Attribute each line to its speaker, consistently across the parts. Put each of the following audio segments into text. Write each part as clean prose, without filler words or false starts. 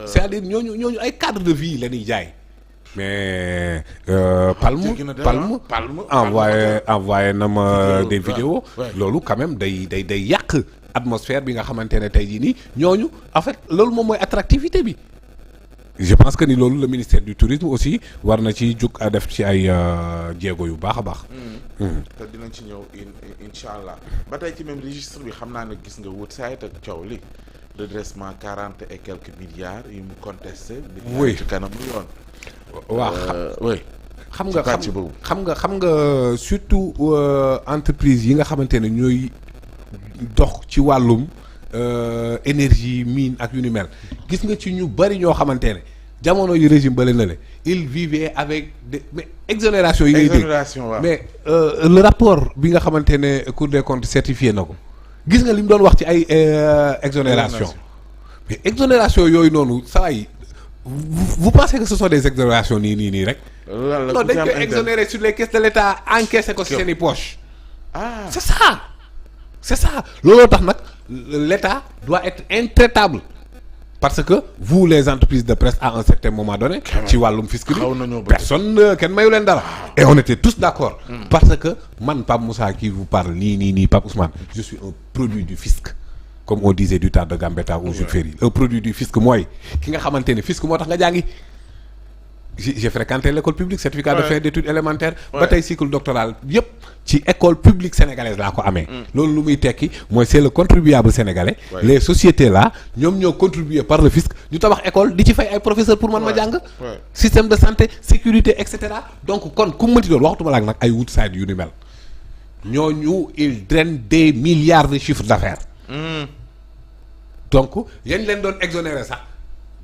Speaker 1: c'est-à-dire ñooñu ay cadre de vie la ñuy jaay. mais Palme envoyé na ma des vidéos. loolu quand même day yàq atmosphère bi nga xamante ne tey jii nii ñooñu en fait loolu moom mooy attractivité bi. je pense que ni loolu le ministère du tourisme aussi war na ci jug a def ci ay jéego yu baax a baax.
Speaker 2: te dinañ ci ñëw incha allah ba tey ci même registre bi xam naa ne gis nga Woodside ak coow li redressement 40 et quelques milliards yu mu contesté.
Speaker 1: oui
Speaker 2: ci kanamu yoon.
Speaker 1: waaw
Speaker 2: oui.
Speaker 1: xam nga surtout entreprise yi nga xamante ne ñooy dox ci wàllum énergie mine ak yu ni mel gis nga ci ñu bari ñoo xamante ne jamono yu régime bale na le il vivait avec des mais exonération yi ngay dégg mais le rapport bi nga xamante ne Cour des comptes certifié na ko gis nga li mu doon wax ci ay exonération mais exonération yooyu noonu saa yi vous pensez que ce sont des exonérations nii rek. non dañ koy exonérer sur les caisses de l'État encaissé ko ci seen i poche. c'est ça looloo tax nag l'État doit être intraitable parce que vous les entreprises de presse à un certain moment donné ci wàllum fisc bi personne kenn mayu leen dara et on était tous d'accord parce que man Pape Moussa qui vous parle nii Pape Ousmane je suis un produit du fisc comme on disait du temps de Gambetta ou Jules Ferry un produit du fisc mooy ki nga xamante ne fisc moo tax nga jàngi j'ai fréquenté l'école publique certificat de fin d'études élémentaires ba tey cycle doctoral yëpp ci école publique sénégalaise laa ko amee loolu lu muy tekki mooy c'est le contribuable sénégalais les sociétés là ñoom ñoo contribué par le fisc ñu tabax école di ci fay ay professeurs pour man ma jàng système de santé sécurité et cetera donc kon ku mënti doon waxtuma laak nag ay Woodside yu ni mel ñooñu ils drainent des milliards de chiffre d'affaires donc yañ leen doon exonérer sax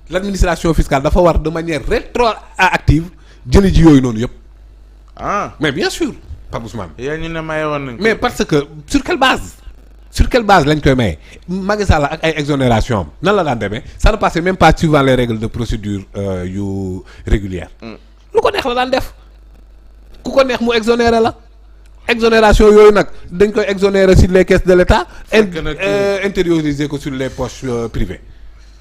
Speaker 1: l'administration fiscale dafa war de manière rétroactive jëli ji yooyu noonu yëpp. mais bien sûr Pape Ousmane.
Speaker 2: yaa ñu ne maye woon nañ
Speaker 1: mais parce que sur quelle base lañ koy maye Macky Sall ak ay exonération am nan la daan demee ça ne passait même pas suivant les règles de procédure yu régulière lu ko neex la daan def ku ko neex mu exonéré la exonération yooyu nag dañ koy exonérer sur les caisses de l'État intérioriser ko sur les poches privées.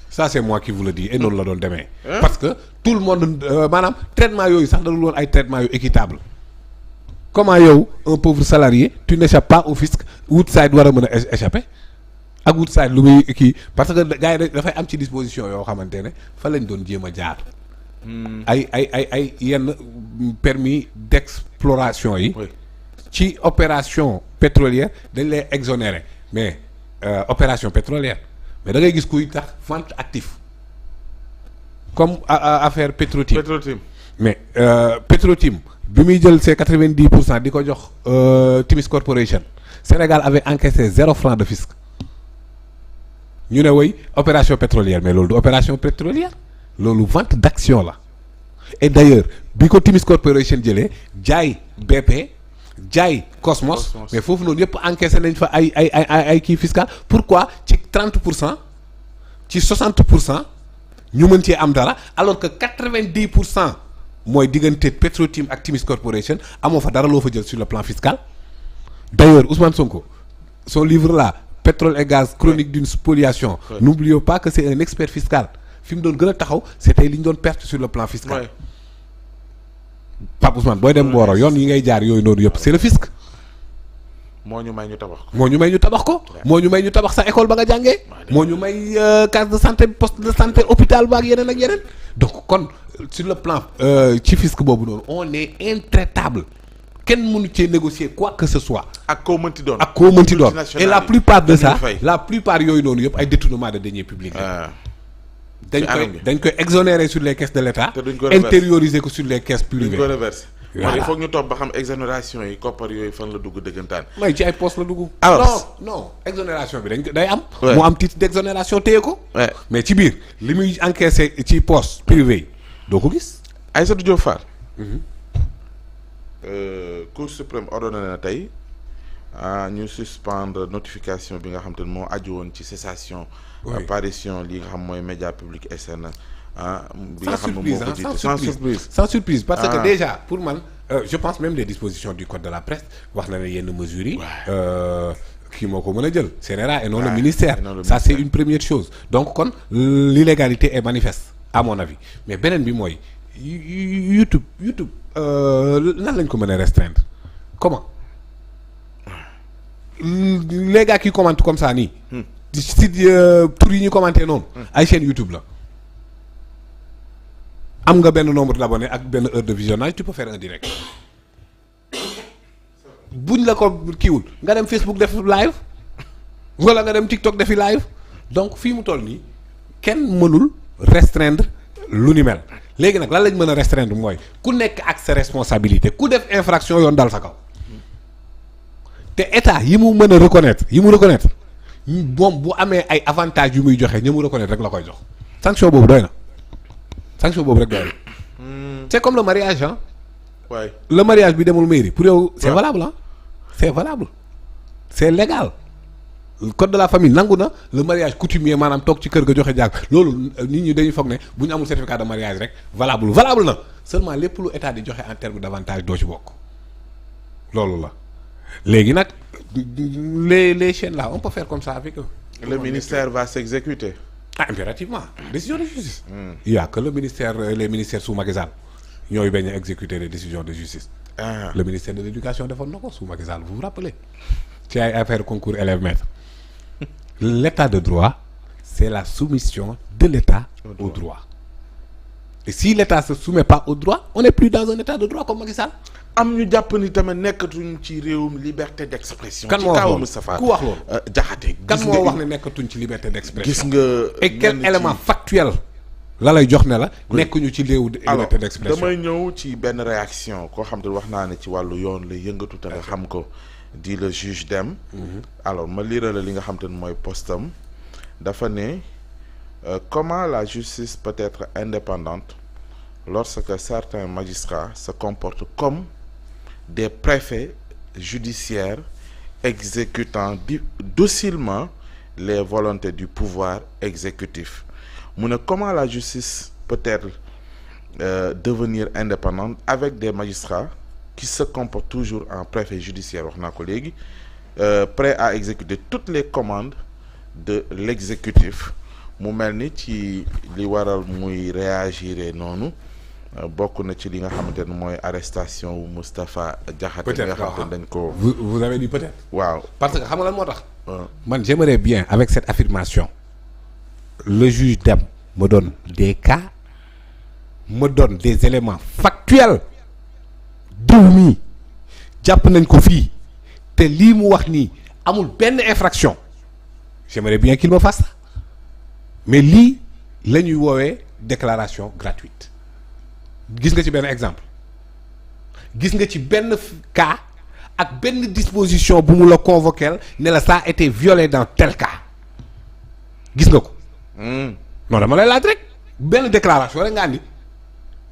Speaker 1: ça c'est moi qui vous le dis et noonu la doon demee parce que tout le monde maanaam traitement yooyu sax dañu woon ay traitement yu équitable comment yow un pauvre salarié tu n'échappes pas au fisc Woodside war a mën a échapper ak Woodside lu muy kii parce que gars yi dafay am ci disposition yoo xamante ne fa lañ doon jéem a jaar ay yenn permis d'exploration yi ci opération pétrolière dañ lay exonérer mais opération pétrolière mais da ngay gis kuy tax vente actif comme affaire Petrotim mais Petrotim bi muy jël ses 90% di ko jox Timis Corporation Sénégal avait encaissé 0 franc de fisc ñu ne woy opération pétrolière mais loolu du opération pétrolière loolu vente d'action la et d'ailleurs bi ko Timis Corporation jëlee jaay BP jaay Cosmos mais foofu noonu yëpp encaissé nañ fa ay kii fiscal pourquoi ci 30% ci 60% ñu mën cee am dara alors que 90% mooy diggante Petrotim ak Timis Corporation amoo fa dara loo fa jël sur le plan fiscal d'ailleurs Ousmane Sonko son livre là pétrole et gaz chronique d'une spoliation n'oublions pas que c'est un expert fiscal fi mu doon gën a taxaw c'était li ñu doon perte sur le plan fiscal Pape Ousmane booy dem Mboro yoon yi ngay jaar yooyu noonu yëpp c'est le fisc
Speaker 2: moo ñu may ñu tabax ko
Speaker 1: moo ñu may ñu tabax sa école ba nga jàngee moo ñu may case de santé poste de santé hôpital ba ak yeneen ak yeneen donc kon sur le plan ci fisc boobu noonu on est intraitable kenn mënu cee négocier quoi que ce soit
Speaker 2: ak koo mënti doon
Speaker 1: et la plupart de ça la plupart yooyu noonu yëpp ay détournement de deniers publics dañ koy exonérer sur les caisses de l'État intérioriser ko sur les caisses privées
Speaker 2: il faut ñu toog ba xam exonération yi koppar yooyu fan la dugg dëggantaan
Speaker 1: may ci ay poste la dugg non exonération bi day am mu am titre d'exonération téye ko mais ci biir li muy encaissé ci poste privé yi doo ko gis
Speaker 2: Aïssatou Diop Fall Cour suprême ordonné na tey ñu suspendre notification bi nga xam te ne moo aju woon ci cessation apparition li nga xam mooy média public SN bi nga xam ne moo ko jiite
Speaker 1: sans surprise parce que déjà pour man je pense même les dispositions du code de la presse wax na ne yenn mesures yi kii moo ko mën a jël CNRA et non le
Speaker 2: Ouais,
Speaker 1: ministère
Speaker 2: et non le
Speaker 1: ça c'est
Speaker 2: ministère.
Speaker 1: une première chose donc kon l'illégalité est manifeste à mon avis mais beneen bi mooy YouTube nan lañ ko mën a restreindre comment les gars qui commentent comme ça nii si tur yi ñu commenté noonu ay chaîne YouTube la am nga benn nombre d'abonnés ak benn heure de visionnage tu peux faire un direct buñ la ko kiiwul nga dem Facebook def live wala nga dem TikTok defi live donc fii mu toll nii kenn mënul restreindre lu ni mel léegi nag lan lañ mën a restreindre mooy ku nekk ak sa responsabilité ku def infraction yoon dal sa kaw te état yi mu mën a reconnaître moom bu amee ay avantages yu muy joxe ñi mu reconnaître rek la koy jox sanction boobu doy na sanction boobu rek doy na c'est comme le mariage hein.
Speaker 2: Ouais.
Speaker 1: Le mariage bi demul mairie pour yow c'est
Speaker 2: Ouais.
Speaker 1: valable hein c'est valable c'est légal le code de la famille nangu na le mariage coutumier maanaam toog ci kër ga joxe jàpp loolu nit ñi dañuy foog ne bu ñu amul certificat de mariage rek valable na seulement lépp lu état di joxe en terme d'avantage doo ci bokk loolu la léegi nag les chaînes là on peut faire comme ça avec eux.
Speaker 2: Le ministère va s'exécuter.
Speaker 1: Ah impérativement décision de justice. Il y a que le ministère les ministères sous Macky Sall ñooy bañ a exécuter les décisions de justice.
Speaker 2: Ah.
Speaker 1: Le ministère de l'éducation defoon na ko sous Macky Sall vous vous rappelez ci ay affaire concours élèves maîtres l'état de droit c'est la soumission de l'état au droit et si l'état se soumet pas au droit on n'est plus dans un état de droit comme Macky Sall.
Speaker 2: am ñu jàpp ni tamit nekkatuñ ci réewum liberté d'expression.
Speaker 1: kan moo wax loolu
Speaker 2: Moustapha
Speaker 1: ku wax loolu.
Speaker 2: Jaxate.
Speaker 1: kan moo wax ne nekkatuñ ci liberté d'expression.
Speaker 2: gis nga
Speaker 1: et quel
Speaker 2: ñenn
Speaker 1: élément
Speaker 2: ci-
Speaker 1: factuel la lay jox ne la.
Speaker 2: Oui.
Speaker 1: nekkuñu ci léewu
Speaker 2: alors
Speaker 1: liberté d'expression.
Speaker 2: damay ñëw ci benn réaction koo xam te wax naa ne ci wàllu yoon lay yëngatu te nga xam ko di le juge Dème. alors ma lire la li nga xam te ne mooy postam dafa ne comment la justice peut être indépendante lorsque certains magistrats se comportent comme des préfets judiciaires exécutant docilement les volontés du pouvoir exécutif mu ne comment la justice peut-elle devenir indépendante avec des magistrats qui se comportent toujours en préfet judiciaire wax naa ko léegi prêts à exécuter toutes les commandes de l'exécutif mu mel ni ci li waral muy réagir noonu bokk na ci li nga xamante ne mooy arrestation wu Moustapha Diakhaté nga xamante ne dañ ko
Speaker 1: vous avez dit peut-être.
Speaker 2: waaw
Speaker 1: parce que xam nga lan moo tax. man j'aimerais bien avec cette affirmation le juge Dème me donne des cas me donne des éléments factuels diw mii jàpp nañ ko fii te lii mu wax nii amul benn infraction j'aimerais bien qu'il me fasse ça mais lii la ñuy woowee déclaration gratuite gis nga ci benn exemple gis nga ci benn cas ak benn disposition bu mu la convoquer ne la ça a été violé dans tel cas gis nga ko non dama lay laaj rek benn déclaration rek nga andi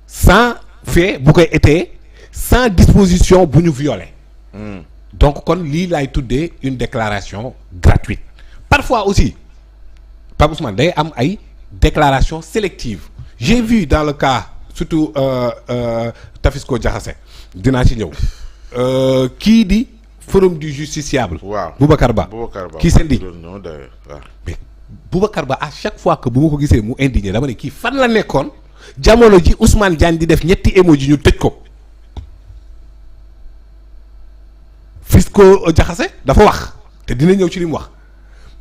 Speaker 1: sans fait bu koy étayer sans disposition bu ñu violé donc kon lii laay tuddee une déclaration gratuite parfois aussi Pape Ousmane day am ay déclaration sélective j'ai vu dans le cas surtout Tafisco Diakhaté dinaa ci ñëw kii di forum du justiciable.
Speaker 2: waaw
Speaker 1: Boubacar Ba kii s'indigne mais Boubacar Ba à chaque fois que bu ma ko gisee mu indigné dama ne kii fan la nekkoon jamono ji Ousmane Diagne di def ñetti emoji ñu tëj ko Fisco Diakhaté dafa wax te dina ñëw ci li mu wax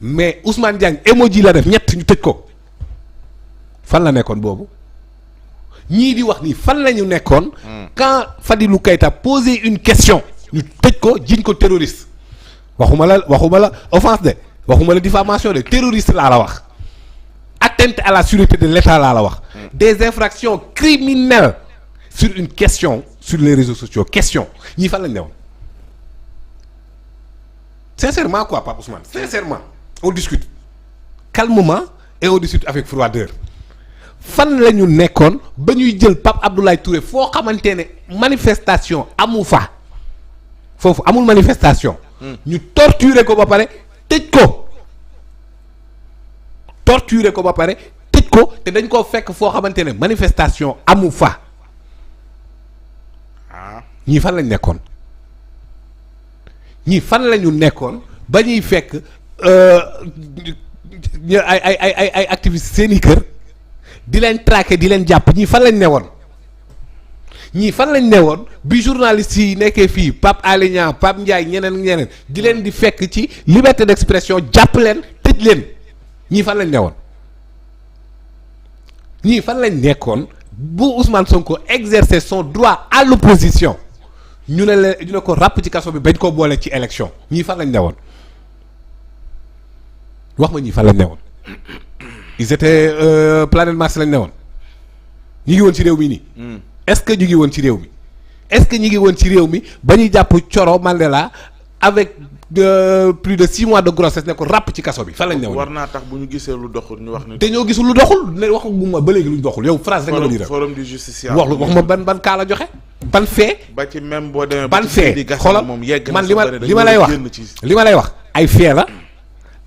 Speaker 1: mais Ousmane Diagne emoji la def ñett ñu tëj ko fan la nekkoon boobu ñii di wax nii fan la ñu nekkoon quand Fadilou Keita posé une question ñu tëj ko jiñ ko terroriste waxuma la offense de waxuma la diffamation de terroriste laa la wax atteinte à la sûreté de l'État laa la wax des infractions criminelles sur une question sur les réseaux sociaux question ñii fan lañ newoon sincèrement quoi Pape Ousmane sincèrement on discute calmement et on discute avec froideur fan la ñu nekkoon ba ñuy jël Pape Abdoulaye Touré foo xamante ne manifestation amu fa foofu amul manifestation ñu torturer ko ba pare tëj ko te dañ koo fekk foo xamante ne manifestation amu fa ñii fan lañ nekkoon ñii fan la ñu nekkoon ba ñuy fekk ay activistes seeni kër di leen traquer di leen jàpp ñii fan lañ newoon bi journalistes yi nekkee fii Pape Alé Niang Pape Ndiaye ñeneen di leen di fekk ci liberté d'expression jàpp leen tëj leen ñii fan lañ newoon ñii fan lañ nekkoon bu Ousmane Sonko exercer son droit à l'opposition ñu ne ko ràpp ci kaso bi bañ koo boole ci élection ñii fan lañ newoon wax ma ñii fan lañ newoon ils étaient planète Mars lañ newoon ñu ngi woon ci réew mi nii. est-ce que ñu ngi woon ci réew mi est-ce que ñu ngi woon ci réew mi ba ñuy jàpp Coro Mandela avec plus de 6 mois de grossesse ne ko ràpp ci kaso bi fan lañ newoon.
Speaker 2: war naa tax bu ñu gisee lu doxul ñu wax ni.
Speaker 1: te ñoo gisul lu doxul ne waxaguma ba léegi lu doxul yow phrase rek nga ma
Speaker 2: forum du justiciable
Speaker 1: wax ma ban kaa la joxe. ban fee.
Speaker 2: ba ci même boo demee
Speaker 1: ban fee xoolal
Speaker 2: moom yegg
Speaker 1: man li ma lay wax ay fee la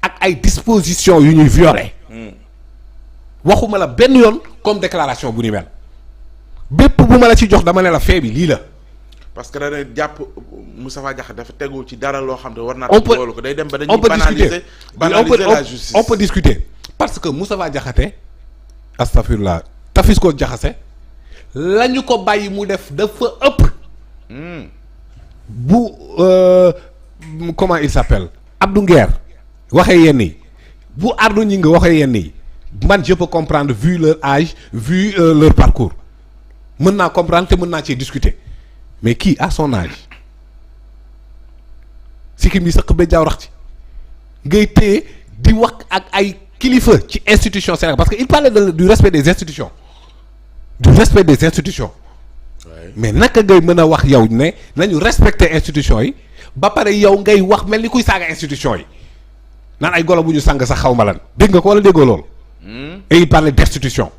Speaker 1: ak ay dispositions yu ñuy violer. waxuma la benn yoon comme déclaration bu ni mel bépp bu ma la ci jox dama ne la fee bi lii la.
Speaker 2: parce que da ngay jàpp Moustapha Diakhaté dafa tegu ci dara loo xam ne war naa. loolu ko day dem ba dañuy banaliser la justice.
Speaker 1: on peut discuter parce que Moustapha Diakhaté astafurlah tafis ko jaxase la ñu ko bàyyi mu def dafa ëpp. bu comment il s'appelle Abdou Nguer waxee yenn yi bu Ardo ñi nga waxee yenn yi man je peux comprendre vu leur âge vu leur parcours mën naa comprendre te mën naa cee discuter mais kii à son âge sikkim bi sëq ba jaaw rax ci ngay téye di wax ak ay kilifa ci institution Sénégal parce que il parlait du respect des institutions ouais. Mais naka ngay mën a wax yow ne nañu respecter institutions yi ba pare yow ngay wax mel ni kuy saaga institutions yi naan ay golo bu ñu sang sax xaw ma lan dégg nga ko wala déggoo loolu. Et il parlait d'institution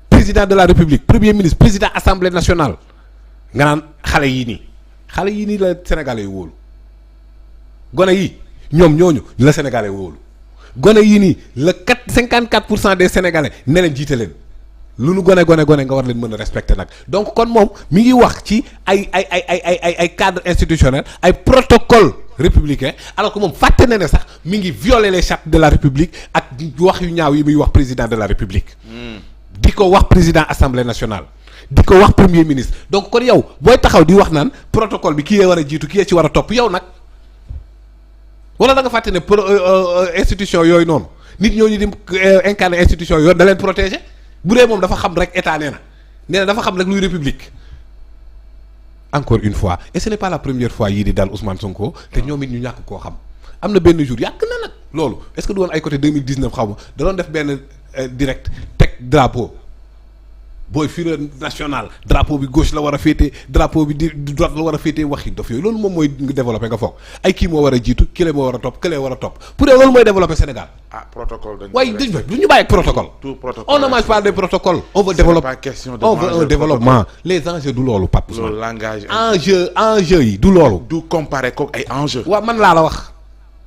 Speaker 1: président de la République premier ministre président assemblée nationale nga naan xale yii nii la Sénégalais yi wóolu gone yi ñoom ñooñu la Sénégalais yi wóolu gone yii nii la 54% des Sénégalais ne leen jiite leen lu nu gone nga war leen mën a respecter nag donc kon moom mi ngi wax ci ay cadre institutionnel ay protocole républicain alors que moom fàtte na ne sax mi ngi violer les chartes de la République ak wax yu ñaaw yi muy wax président de la République di ko wax président assemblée nationale di ko wax premier ministre donc kon yow booy taxaw di wax naan protocole bi kii yee war a jiitu kii yee ci war a topp yow nag wala da nga fàtte ne institution yooyu noonu nit ñooñu di incarner institution yooyu da leen protéger bu dee moom dafa xam rek état nee na dafa xam rek luy république encore une fois et ce n'est pas la première fois yii di dal Ousmane Sonko te ñoom it ñu ñàkk koo xam am na benn jour yàgg na nag loolu est-ce que du woon ay côté 2019 xaw ma da doon def benn direct teg drapeau booy fureur national drapeau bi gauche la war a féetee drapeau bi di droite la war a féetee waxi dof yooyu loolu moom mooy développé nga foog ay kii moo war a jiitu kële moo war a topp kële war a topp pour yow loolu mooy développé Sénégal.
Speaker 2: protocole dañu
Speaker 1: waaye du ñu bàyyi ak protocole.
Speaker 2: tout protocole
Speaker 1: on ne mange pas des protocoles. on veut développer on veut un développement les enjeux du loolu Pape Ousmane.
Speaker 2: loolu langage
Speaker 1: enjeu yi du loolu.
Speaker 2: du comparé kook ay enjeux.
Speaker 1: waaw man laa la wax.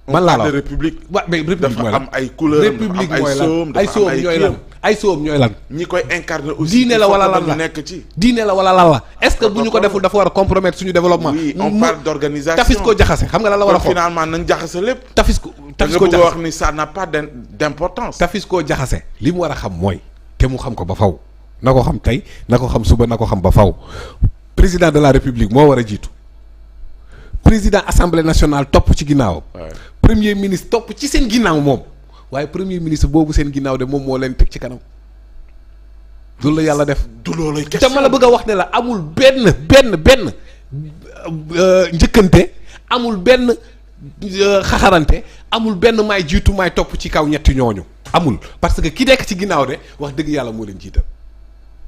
Speaker 1: man laa la wax
Speaker 2: république.
Speaker 1: waaw mais république mooy lan
Speaker 2: dafa am ay couleurs
Speaker 1: république mooy lan
Speaker 2: ay soom
Speaker 1: ñooy lan ay soom ñooy lan.
Speaker 2: ñi koy incarner aussi.
Speaker 1: diine la wala lan la
Speaker 2: nekk ci.
Speaker 1: diine la wala lan la est-ce que bu ñu ko deful dafa war a compromettre suñu développement.
Speaker 2: oui on parle d'organisation.
Speaker 1: tafis ko jaxase xam nga lan la war a xool
Speaker 2: finalement nañ jaxase lépp.
Speaker 1: tafis ko
Speaker 2: jaxase wax ni ça n'a pas d'importance.
Speaker 1: tafis koo jaxase li mu war a xam mooy te mu xam ko ba faw na ko xam tey na ko xam suba na ko xam ba faw président de la république moo war a jiitu président assemblée nationale topp ci ginnaawam. premier ministre topp ci seen ginnaaw moom waaye premier ministre boobu seen ginnaaw de moom moo leen teg ci kanam loolu la yàlla def.
Speaker 2: du loolu question
Speaker 1: te ma la bëgg a wax ne la amul benn njëkkante amul benn xaxarante amul benn maay jiitu maay topp ci kaw ñetti ñooñu amul parce que ki nekk ci ginnaaw de wax dëgg yàlla moo leen jiital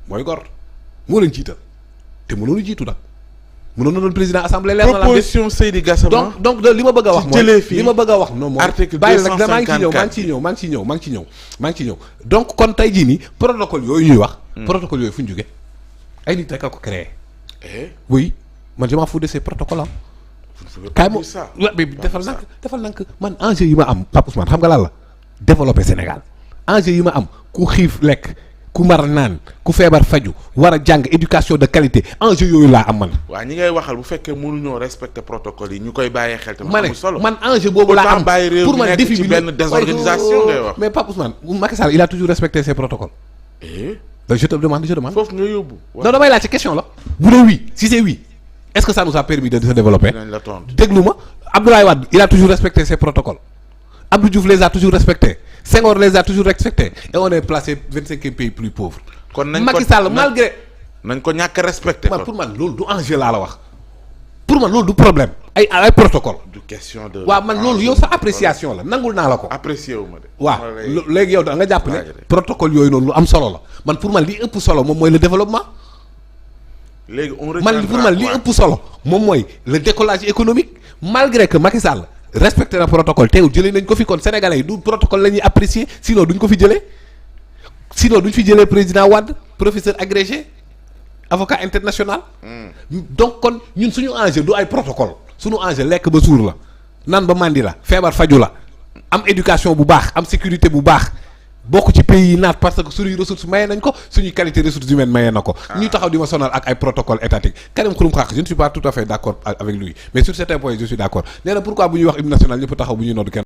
Speaker 1: mooy gor moo leen jiital te mënoonu jiitu nag. mënoon na doon président assemblée leer na la
Speaker 2: proposition Seydi Gassama
Speaker 1: donc li ma bëgg a wax mooy li ma bëgg a wax non mooy
Speaker 2: article 254
Speaker 1: bàyyi nag maa ngi ciy ñëw donc kon tey jii nii protocole yooyu ñuy wax protocole yooyu fu ñu jógee ay nit rek a ko créé oui man je m'en fous de ces protocoles kaay ma bi defal nank man enjeu yi ma am Pape Ousmane xam nga lan la développer Sénégal enjeu yi ma am ku xiif lekk ku mar naan ku feebar faju war a jàng éducation de qualité enjeu yooyu laa am man.
Speaker 2: waaw ñi ngay waxal bu fekkee mënuñoo respecter protocole yi ñu koy bàyyee xel tamit amul solo.
Speaker 1: man enjeu boobu laa am pour man défi bi
Speaker 2: benn désorganisation ngay wax.
Speaker 1: mais Pape Ousmane Macky Sall il a toujours respecté ses protocoles. donc je te demande.
Speaker 2: foofu nga yóbbu.
Speaker 1: non damay laaj ci question la. bu dee oui si c'est oui est-ce que ça nous a permis de se développer.
Speaker 2: dinañ la tontu
Speaker 1: déglu ma Abdoulaye Wade il a toujours respecté ses protocoles. Abdou Diouf les a toujours respectés. Senghor les a toujours respectés. Et on est placé 25e pays plus pauvre.
Speaker 2: kon nañ ko
Speaker 1: Macky Sall malgré.
Speaker 2: nañ ko ñàkk respecté.
Speaker 1: man pour man loolu du enjeu laa la wax. pour man loolu du problème. ay protocole.
Speaker 2: du question de.
Speaker 1: waaw man loolu yow sa appréciation la nangul naa la ko.
Speaker 2: apprécié wu ma de.
Speaker 1: waaw léegi yow da nga jàpp ne. protocole yooyu noonu lu am solo la man pour man li ëpp solo moom mooy le développement.
Speaker 2: léegi
Speaker 1: man pour man li ëpp solo moom mooy le décollage économique malgré que Macky Sall respecté na protocole teewul jëlee nañ ko fi kon sénégalais yi du protocole la ñuy apprécier sinon duñ ko fi jëlee sinon duñ fi jëlee président Wade professeur agrégé avocat international. donc kon ñun suñu enjeu du ay protocole suñu enjeu lekk ba suur la naan ba màndi la feebar faju la am éducation bu baax am sécurité bu baax bokk ci pays yi naat parce que suñuy ressources maye nañ ko suñuy qualité ressources humaines maye na ko. ñuy taxaw di ma sonal ak ay protocole étatique Karim Xrum Xax je ne suis pas tout à fait d'accord avec lui mais sur certains points je suis d'accord nee na pourquoi bu ñuy wax hymne national ñëpp taxaw bu ñuy noddu kenn